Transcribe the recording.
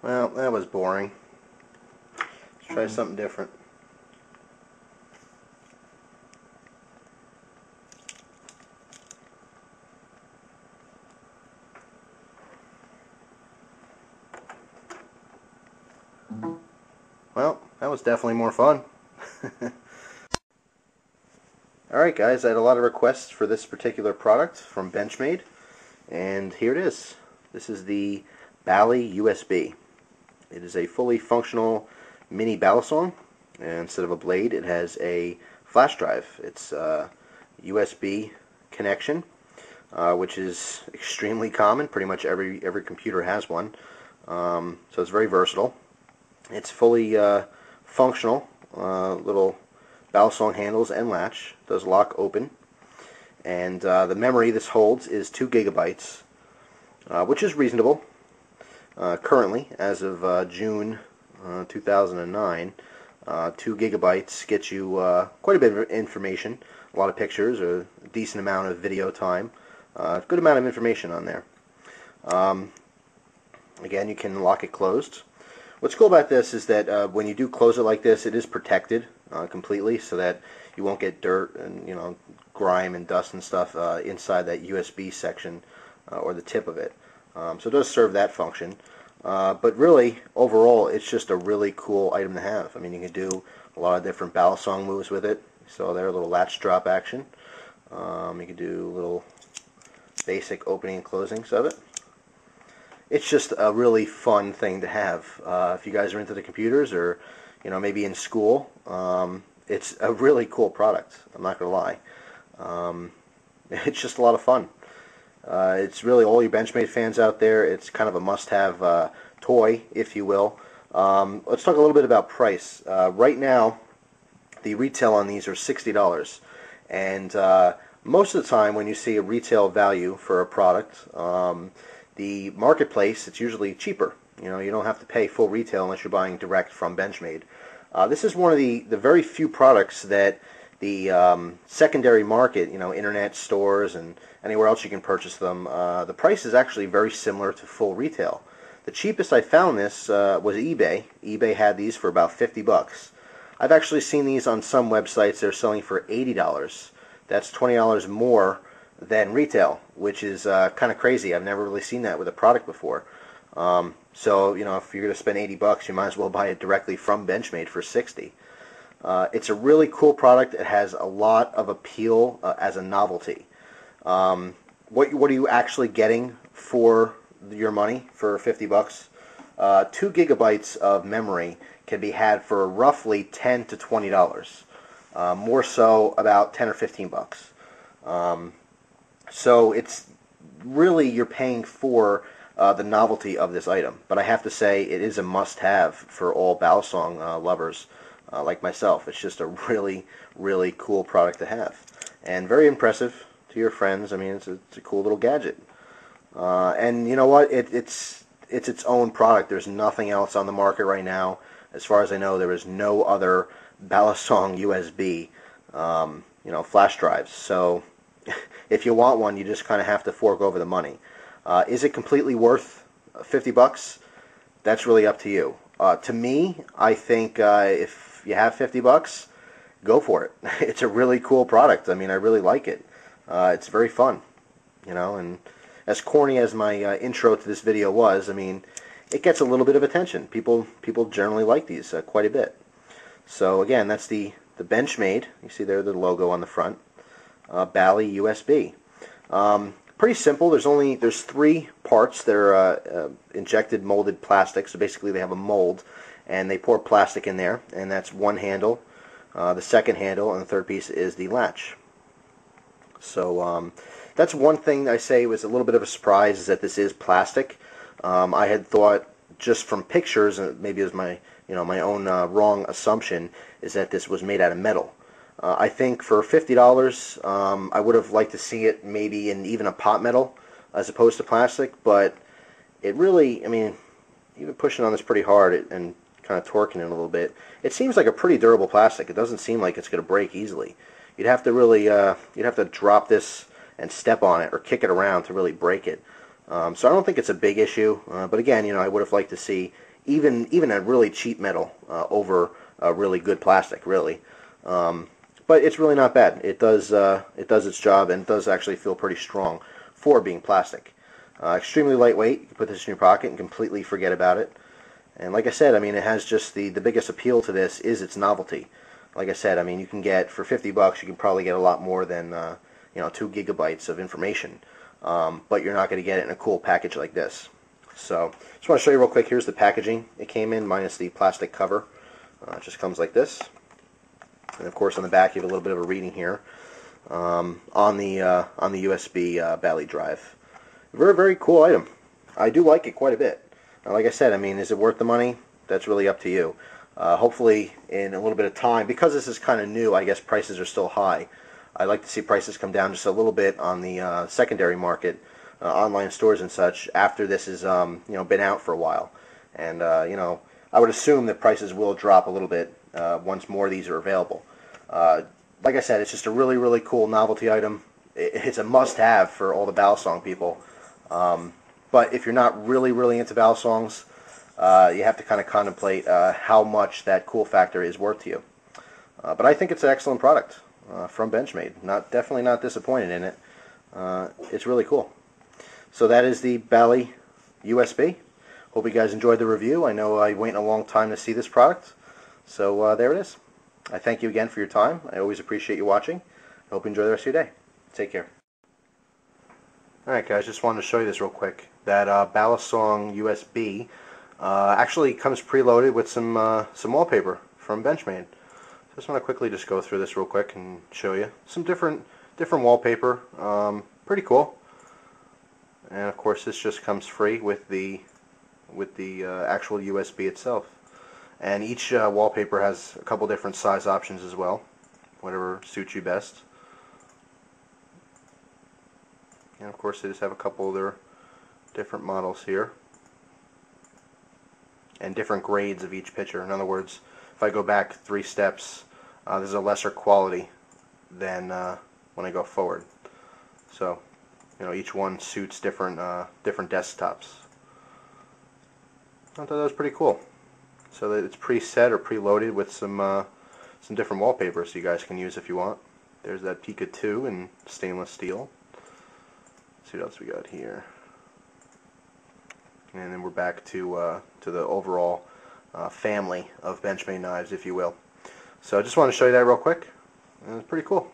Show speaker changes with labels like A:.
A: Well, that was boring. Let's try something different. Well, that was definitely more fun. Alright guys, I had a lot of requests for this particular product from Benchmade, and here it is. This is the Bali-USB. It is a fully functional mini Balisong, and instead of a blade it has a flash drive. It's a USB connection, which is extremely common. Pretty much every computer has one, so it's very versatile. It's fully functional, little Balisong handles and latch, does lock open, and the memory this holds is 2 gigabytes, which is reasonable. Currently, as of June 2009, 2 gigabytes gets you quite a bit of information, a lot of pictures, a decent amount of video time, a good amount of information on there. Again, you can lock it closed. What's cool about this is that when you do close it like this, it is protected completely, so that you won't get dirt and grime and dust and stuff inside that USB section or the tip of it. So it does serve that function. But really, overall, it's just a really cool item to have. I mean, you can do a lot of different Balisong moves with it. So there, a little latch drop action. You can do little basic opening and closings of it. It's just a really fun thing to have. If you guys are into the computers, or maybe in school, it's a really cool product. I'm not going to lie. It's just a lot of fun. It's really all you Benchmade fans out there. It's kind of a must-have toy, if you will. Let's talk a little bit about price. Right now, the retail on these are $60, and most of the time when you see a retail value for a product, the marketplace, it's usually cheaper. You don't have to pay full retail unless you're buying direct from Benchmade. This is one of the very few products that the secondary market, internet stores and anywhere else you can purchase them, the price is actually very similar to full retail. The cheapest I found this was eBay. eBay had these for about 50 bucks. I've actually seen these on some websites. They're selling for $80. That's $20 more than retail, which is kind of crazy. I've never really seen that with a product before. So, if you're going to spend 80 bucks, you might as well buy it directly from Benchmade for 60. It's a really cool product. It has a lot of appeal as a novelty. What are you actually getting for your money for 50 bucks? 2 gigabytes of memory can be had for roughly $10 to $20. More so about 10 or 15 bucks. So it's really, you're paying for the novelty of this item. But I have to say, it is a must-have for all Balisong lovers like myself. It's just a really, really cool product to have, and very impressive to your friends. I mean, it's a cool little gadget. And you know what? It's its own product. There's nothing else on the market right now. As far as I know, there is no other Balisong USB, flash drives. So if you want one, you just kind of have to fork over the money. Is it completely worth 50 bucks? That's really up to you. To me, I think if you have 50 bucks, go for it. It's a really cool product. I mean, I really like it. It's very fun, and as corny as my intro to this video was, I mean, it gets a little bit of attention. People generally like these quite a bit. So again, that's the Benchmade. You see there the logo on the front. Bali-USB. Pretty simple. There's 3 parts. They're injected molded plastic. So basically, they have a mold, and they pour plastic in there, and that's one handle. The second handle, and the third piece is the latch. So that's one thing I say was a little bit of a surprise, is that this is plastic. I had thought, just from pictures, and maybe it was my my own wrong assumption, is that this was made out of metal. I think for $50, I would have liked to see it maybe in even a pot metal as opposed to plastic, but it really, I mean, even pushing on this pretty hard and kind of torquing it a little bit, it seems like a pretty durable plastic. It doesn't seem like it's going to break easily. You'd have to really, you'd have to drop this and step on it or kick it around to really break it. So I don't think it's a big issue, but again, I would have liked to see even a really cheap metal over a really good plastic, really. But it's really not bad. It does its job, and it does actually feel pretty strong for being plastic. Extremely lightweight. You can put this in your pocket and completely forget about it. And like I said, I mean, it has just the biggest appeal to this is its novelty. Like I said, I mean, you can get, for $50, you can probably get a lot more than 2 gigabytes of information. But you're not going to get it in a cool package like this. So, just want to show you real quick. Here's the packaging it came in, minus the plastic cover. It just comes like this. And of course, on the back, you have a little bit of a reading here on the USB Bali drive. Very, very cool item. I do like it quite a bit. Like I said, I mean, is it worth the money? That's really up to you. Hopefully, in a little bit of time, because this is kind of new, I guess prices are still high. I'd like to see prices come down just a little bit on the secondary market, online stores and such, after this has been out for a while. And I would assume that prices will drop a little bit once more of these are available. Like I said, it's just a really, really cool novelty item. It's a must-have for all the Balisong people. But if you're not really, really into Balisongs, you have to kind of contemplate how much that cool factor is worth to you. But I think it's an excellent product from Benchmade. Definitely not disappointed in it. It's really cool. So that is the Bali-USB. Hope you guys enjoyed the review. I know I waited a long time to see this product. So there it is. I thank you again for your time. I always appreciate you watching. I hope you enjoy the rest of your day. Take care. Alright guys, just wanted to show you this real quick. That Balisong USB actually comes preloaded with some wallpaper from Benchmade. Just want to quickly just go through this real quick and show you some different wallpaper. Pretty cool. And of course, this just comes free with the actual USB itself. And each wallpaper has a couple different size options as well, whatever suits you best. And of course, they just have a couple of their different models here, and different grades of each picture. In other words, if I go back 3 steps, there's a lesser quality than when I go forward. So, each one suits different desktops. I thought that was pretty cool. So that it's preset or preloaded with some different wallpapers you guys can use if you want. There's that Pika 2 in stainless steel. Let's see what else we got here. And then we're back to the overall family of Benchmade knives, if you will. So I just want to show you that real quick. And it's pretty cool.